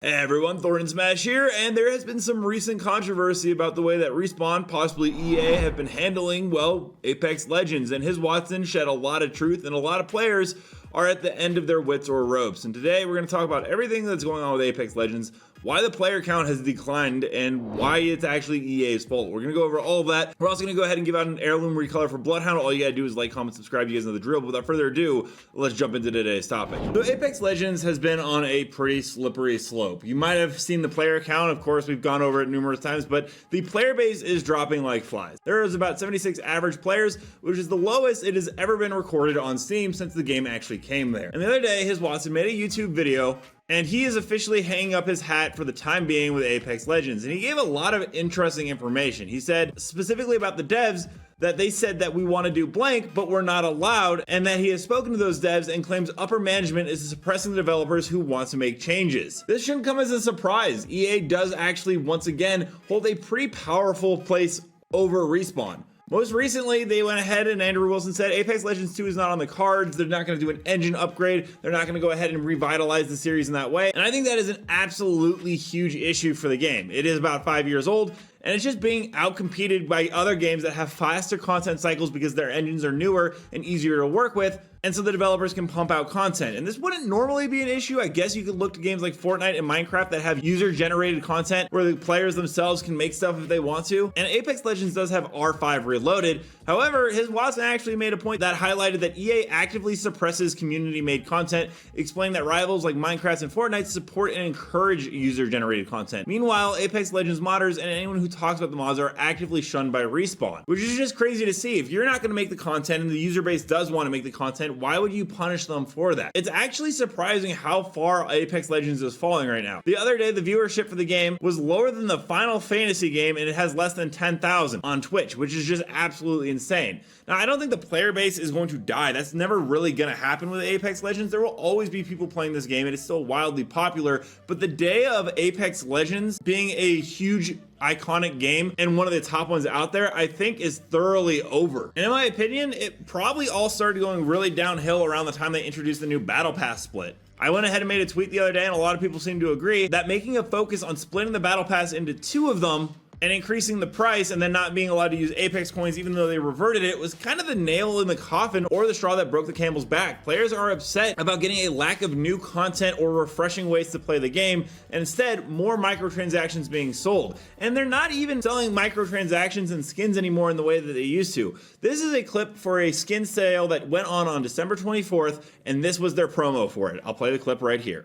Hey everyone, Thordan Smash here, and there has been some recent controversy about the way that Respawn, possibly EA, have been handling, well, Apex Legends, and his Watson shed a lot of truth, and a lot of players are at the end of their wits or ropes. And today we're going to talk about everything that's going on with Apex Legends, why the player count has declined, and why it's actually EA's fault. We're going to go over all of that. We're also going to go ahead and give out an heirloom recolor for Bloodhound. All you gotta do is like, comment, subscribe. You guys know the drill. But without further ado, let's jump into today's topic. So Apex Legends has been on a pretty slippery slope. You might have seen the player count. Of course, we've gone over it numerous times, but the player base is dropping like flies. There is about 76 average players, which is the lowest it has ever been recorded on Steam since the game actually came there. And the other day, his Watson made a YouTube video, and he is officially hanging up his hat for the time being with Apex Legends. And he gave a lot of interesting information. He said specifically about the devs that they said that we want to do blank, but we're not allowed, and that he has spoken to those devs and claims upper management is suppressing the developers who want to make changes. This shouldn't come as a surprise. EA does actually once again hold a pretty powerful place over Respawn. Most recently, they went ahead and Andrew Wilson said Apex Legends 2 is not on the cards. They're not going to do an engine upgrade. They're not going to go ahead and revitalize the series in that way. And I think that is an absolutely huge issue for the game. It is about 5 years old, and it's just being outcompeted by other games that have faster content cycles because their engines are newer and easier to work with, and so the developers can pump out content. And this wouldn't normally be an issue. I guess you could look to games like Fortnite and Minecraft that have user-generated content where the players themselves can make stuff if they want to. And Apex Legends does have R5 Reloaded. However, his Watson actually made a point that highlighted that EA actively suppresses community-made content, explaining that rivals like Minecraft and Fortnite support and encourage user-generated content. Meanwhile, Apex Legends modders and anyone who talks about the mods are actively shunned by Respawn, which is just crazy to see. If you're not going to make the content and the user base does want to make the content, why would you punish them for that? It's actually surprising how far Apex Legends is falling right now. The other day, the viewership for the game was lower than the Final Fantasy game, and it has less than 10,000 on Twitch, which is just absolutely insane. Now, I don't think the player base is going to die. That's never really going to happen with Apex Legends. There will always be people playing this game, and it's still wildly popular, but the day of Apex Legends being a huge iconic game and one of the top ones out there, I think is thoroughly over. And in my opinion, it probably all started going really downhill around the time they introduced the new Battle Pass split. I went ahead and made a tweet the other day, and a lot of people seem to agree that making a focus on splitting the Battle Pass into two of them and increasing the price and then not being allowed to use Apex coins even though they reverted it was kind of the nail in the coffin or the straw that broke the camel's back. Players are upset about getting a lack of new content or refreshing ways to play the game, and instead more microtransactions being sold. And they're not even selling microtransactions and skins anymore in the way that they used to. This is a clip for a skin sale that went on December 24th, and this was their promo for it. I'll play the clip right here.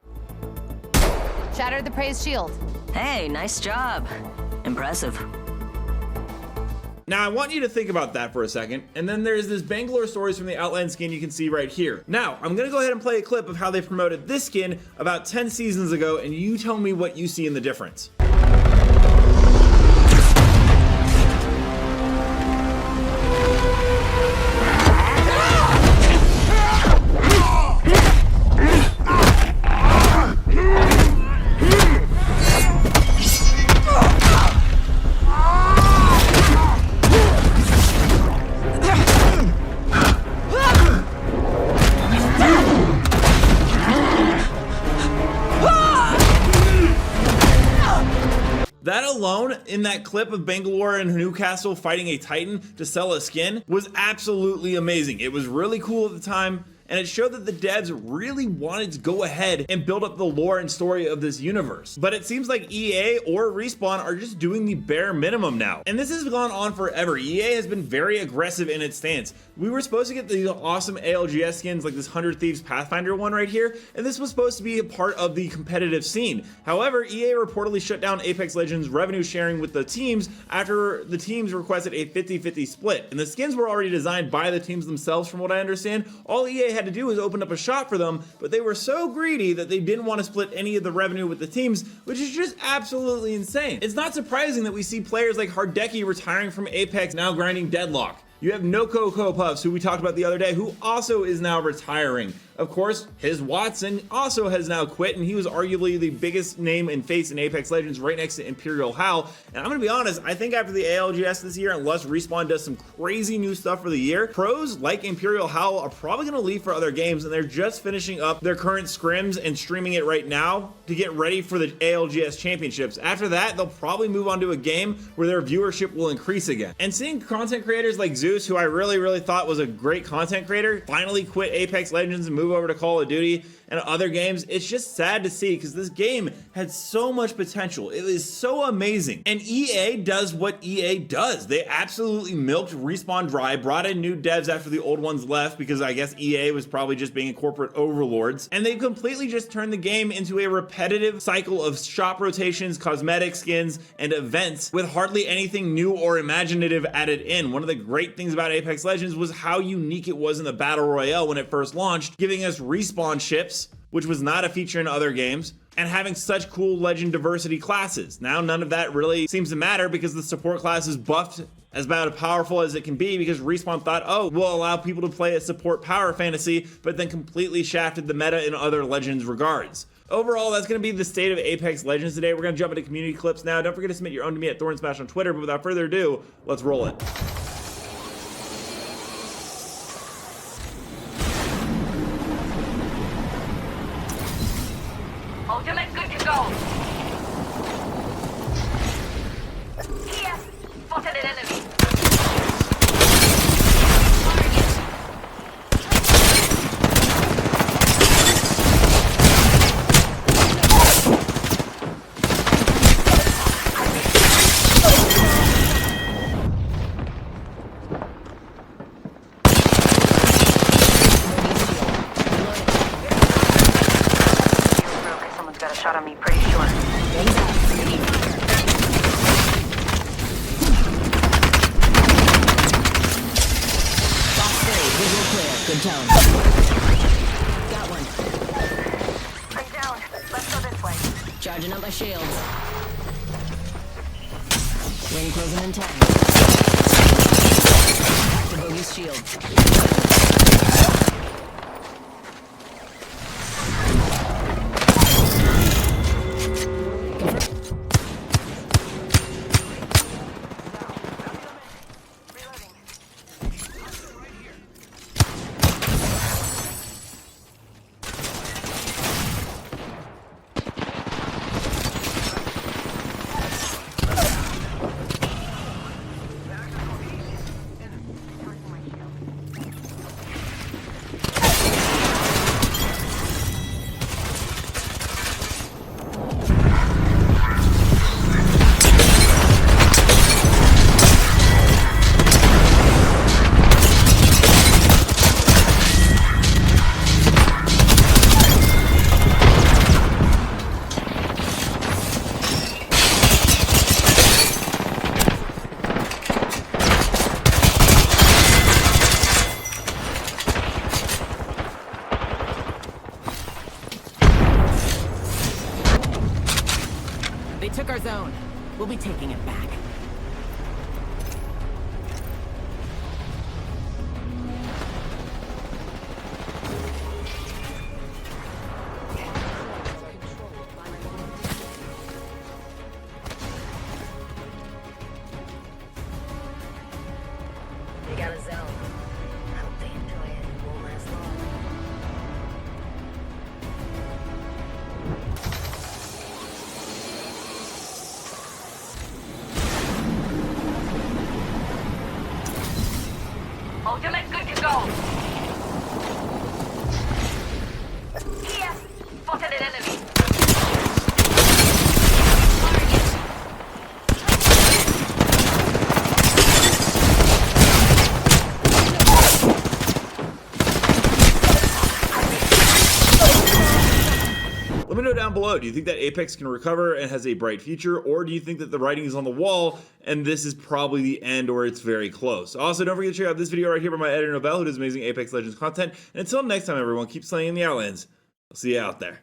Shattered the praise shield. Hey, nice job. Impressive. Now, I want you to think about that for a second, and then there's this Bangalore Stories from the Outland skin you can see right here. Now, I'm gonna go ahead and play a clip of how they promoted this skin about 10 seasons ago, and you tell me what you see in the difference. That alone, in that clip of Bangalore and Newcastle fighting a Titan to sell a skin, was absolutely amazing. It was really cool at the time, and it showed that the devs really wanted to go ahead and build up the lore and story of this universe. But it seems like EA or Respawn are just doing the bare minimum now. And this has gone on forever. EA has been very aggressive in its stance. We were supposed to get these awesome ALGS skins like this 100 Thieves Pathfinder one right here, and this was supposed to be a part of the competitive scene. However, EA reportedly shut down Apex Legends revenue sharing with the teams after the teams requested a 50-50 split. And the skins were already designed by the teams themselves from what I understand. All EA had to do was open up a shop for them, but they were so greedy that they didn't want to split any of the revenue with the teams, which is just absolutely insane. It's not surprising that we see players like Hardeki retiring from Apex now grinding Deadlock. You have No Coco Puffs, who we talked about the other day, who also is now retiring. Of course, his Watson also has now quit, and he was arguably the biggest name and face in Apex Legends right next to Imperial Hal. And I'm gonna be honest, I think after the ALGS this year, unless Respawn does some crazy new stuff for the year, pros like Imperial Hal are probably gonna leave for other games, and they're just finishing up their current scrims and streaming it right now to get ready for the ALGS championships. After that, they'll probably move on to a game where their viewership will increase again. And seeing content creators like Zeus, who I really thought was a great content creator, finally quit Apex Legends and move over to Call of Duty and other games, it's just sad to see because this game had so much potential. It is so amazing. And EA does what EA does. They absolutely milked Respawn dry, brought in new devs after the old ones left because I guess EA was probably just being corporate overlords. And they completely just turned the game into a repetitive cycle of shop rotations, cosmetic skins, and events with hardly anything new or imaginative added in. One of the great things about Apex Legends was how unique it was in the Battle Royale when it first launched, giving us respawn ships, which was not a feature in other games, and having such cool legend diversity classes. Now none of that really seems to matter because the support class is buffed as about as powerful as it can be because Respawn thought, oh, we'll allow people to play a support power fantasy, but then completely shafted the meta in other Legends regards. Overall, that's going to be the state of Apex Legends today. We're going to jump into community clips now. Don't forget to submit your own to me at Thordan Smash on Twitter, but without further ado, let's roll it. Ultimate good to go. Here, spotted an enemy. Someone's got a shot on me, pretty sure. Good tone. Got one. I'm down. Let's go this way. Charging up my shields. Ring closing in 10. Active bogey's shield. They took our zone. We'll be taking it back. They got a zone. I hope they enjoy it. It won't last long. Ultimate good to go. Here, spotted an enemy. Let me know down below, do you think that Apex can recover and has a bright future, or do you think that the writing is on the wall and this is probably the end or it's very close? Also, don't forget to check out this video right here by my editor Novell, who does amazing Apex Legends content. And until next time, everyone, keep slaying in the Outlands. I'll see you out there.